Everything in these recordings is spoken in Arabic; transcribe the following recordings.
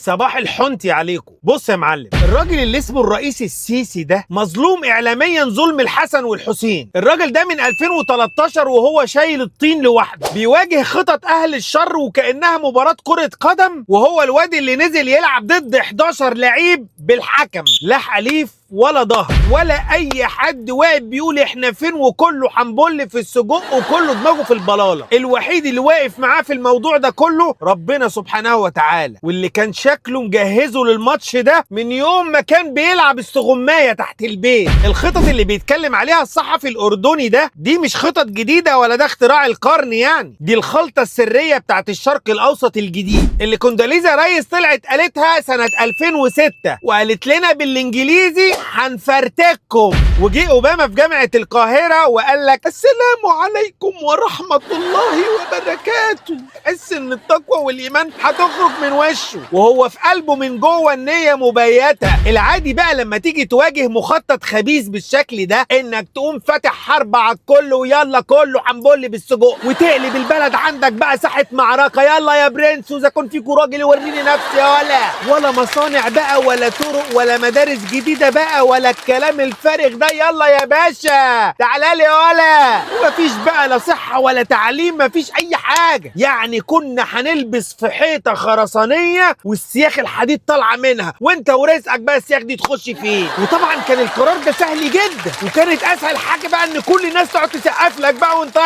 صباح الحنتي عليكم. بص يا معلم، الراجل اللي اسمه الرئيس السيسي ده مظلوم اعلاميا ظلم الحسن والحسين. الراجل ده من 2013 وهو شايل الطين لوحده، بيواجه خطط اهل الشر وكانها مباراه كره قدم، وهو الواد اللي نزل يلعب ضد 11 لعيب بالحكم، لا حليف ولا ظهر ولا اي حد واقف بيقول احنا فين، وكله حنبل في السجق وكله دماغه في البلاله. الوحيد اللي واقف معاه في الموضوع ده كله ربنا سبحانه وتعالى، واللي كان شكله مجهزه للماتش ده من يوم ما كان بيلعب استغمايه تحت البيت. الخطط اللي بيتكلم عليها الصحفي الاردني ده دي مش خطط جديده ولا ده اختراع القرن، يعني دي الخلطه السريه بتاعت الشرق الاوسط الجديد اللي كونداليزا رايس طلعت قالتها سنه 2006 وقالت لنا بالانجليزي هنفرتككم. وجي اوباما في جامعه القاهره وقال لك السلام عليكم ورحمه الله وبركاته، تحس ان التقوى والايمان هتخرج من وشه وهو في قلبه من جوه النيه مبيته. العادي بقى لما تيجي تواجه مخطط خبيث بالشكل ده انك تقوم فاتح حرب على الكل ويلا كله حنبل بالسجق وتقلب البلد عندك بقى ساحه معركه، يلا يا برنس واذا كنت فيكوا راجل وريني نفسي يا ولا مصانع بقى ولا طرق ولا مدارس جديده بقى ولا الكلام الفارغ ده، يلا يا باشا تعالى لي ولا مفيش بقى لا صحه ولا تعليم، مفيش اي حاجه. يعني كنا هنلبس في حيطه خرسانيه والسياخ الحديد طالعه منها وانت ورزقك بقى السياخ دي تخش فيه. وطبعا كان القرار ده سهل جدا، وكانت اسهل حاجه بقى ان كل الناس تقعد تسقف لك بقى وانت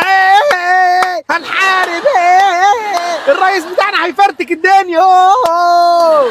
هنحارب الرئيس بتاعنا هيفرتك الدنيا.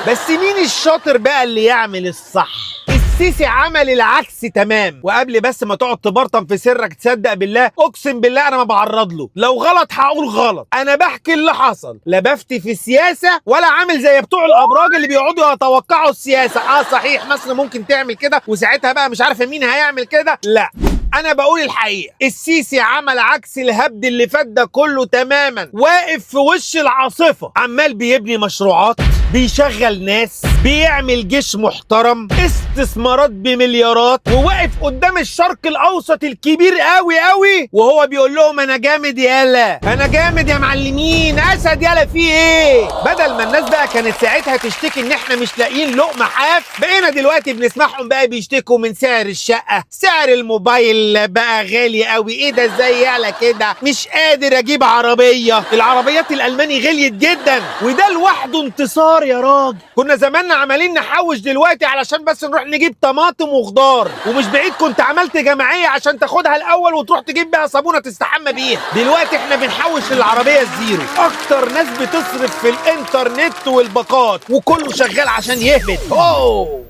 بس مين الشاطر بقى اللي يعمل الصح؟ السيسي عمل العكس تمام. وقبل بس ما تقعد تبرطم في سرك تصدق بالله، اقسم بالله انا ما بعرض له، لو غلط هقول غلط، انا بحكي اللي حصل، لا بفتي في السياسه ولا عامل زي بتوع الابراج اللي بيقعدوا يتوقعوا السياسه. صحيح مصر ممكن تعمل كده وساعتها بقى مش عارفه مين هيعمل كده، لا انا بقول الحقيقه. السيسي عمل عكس الهبد اللي فات ده كله تماما، واقف في وش العاصفه، عمال بيبني مشروعات، بيشغل ناس، بيعمل جيش محترم، استثمارات بمليارات، وواقف قدام الشرق الاوسط الكبير قوي قوي وهو بيقول لهم انا جامد يالا، انا جامد يا معلمين، اسد يالا في ايه. بدل ما الناس بقى كانت ساعتها تشتكي ان احنا مش لاقيين لقمه حاف، بقينا دلوقتي بنسمعهم بقى بيشتكوا من سعر الشقه، سعر الموبايل بقى غالي قوي، ايه ده ازاي يعلى كده، مش قادر اجيب عربيه، العربيات الالماني غليت جدا وده لوحده انتصار يا راجل. كنا زماننا عمالين نحوش دلوقتي علشان بس نروح نجيب طماطم وخضار، ومش بعيد كنت عملت جمعيه عشان تاخدها الاول وتروح تجيب بيها صابونه تستحمى بيها. دلوقتي احنا بنحوش للعربيه الزيرو، اكتر ناس بتصرف في الانترنت والباقات وكله شغال عشان يهبط،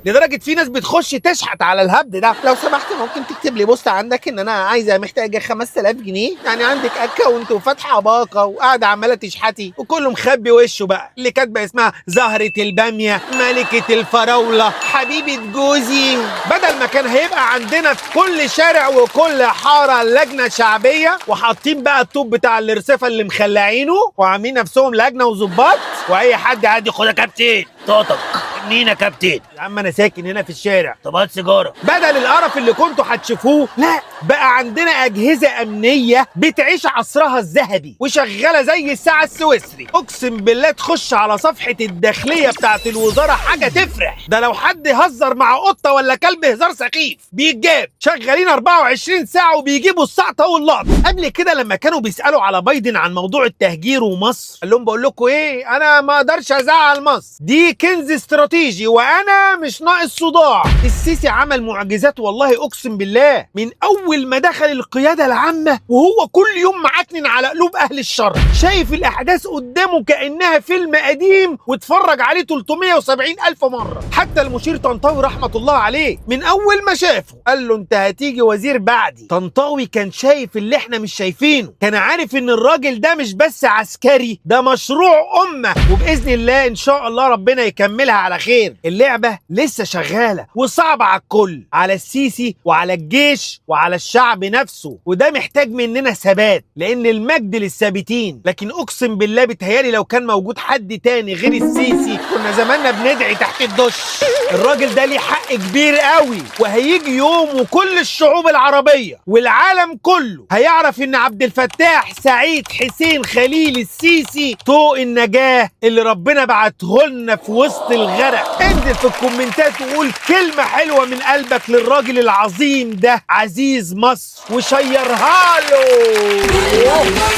لدرجه في ناس بتخش تشحت على الهبد ده. لو سمحت ممكن تكتب لي بوست عندك ان انا عايزه محتاجه 5000 جنيه، يعني عندك اكونت وفاتحه باقه وقاعده عماله تشحتي وكله مخبي وشه بقى. اللي كاتبه اسمها زهره الباميه، ملكه الفراوله، حبيبه جوزي. بدل ما كان هيبقى عندنا في كل شارع وكل حاره لجنه شعبيه وحاطين بقى الطوب بتاع الرصيفه اللي مخلعينه وعاملين نفسهم لجنه وظباط، واي حد عادي خد يا كابتن طاطك منين يا كابتن، يا عم انا ساكن هنا في الشارع، طب هات سيجاره. بدل القرف اللي كنتوا هتشوفوه، لا بقى عندنا اجهزه امنيه بتعيش عصرها الذهبي وشغاله زي الساعه السويسري. اقسم بالله تخش على صفحه الداخليه بتاعت الوزاره حاجه تفرح، ده لو حد هزر مع قطه ولا كلب هزار سخيف بيتجاب، شغالين 24 ساعه وبيجيبوا السقطه واللقطه. قبل كده لما كانوا بيسالوا على بايدن عن موضوع التهجير ومصر قال لهم بقول لكم ايه، انا ما اقدرش ازعل مصر، دي كنز استراتيجي وانا مش ناقص صداع. السيسي عمل معجزات والله اقسم بالله، من اول ما دخل القياده العامه وهو كل يوم معكنن على قلوب اهل الشر، شايف الاحداث قدامه كانها فيلم قديم واتفرج عليه 370 الف مره. حتى المشير طنطاوي رحمه الله عليه من اول ما شافه قال له انت هتيجي وزير بعدي. طنطاوي كان شايف اللي احنا مش شايفينه، كان عارف ان الراجل ده مش بس عسكري، ده مشروع امه، وباذن الله ان شاء الله ربنا يكملها على خير. اللعبة لسه شغالة وصعبة على الكل، على السيسي وعلى الجيش وعلى الشعب نفسه، وده محتاج مننا ثبات لأن المجد للثابتين. لكن أقسم بالله بتهيالي لو كان موجود حد تاني غير السيسي كنا زماننا بندعي تحت الدش. الراجل ده ليه حق كبير قوي، وهيجي يوم وكل الشعوب العربية والعالم كله هيعرف إن عبد الفتاح سعيد حسين خليل السيسي طوق النجاة اللي ربنا بعته لنا في وسط الغرق. انزل في الكومنتات وقول كلمة حلوة من قلبك للراجل العظيم ده عزيز مصر وشيرها له.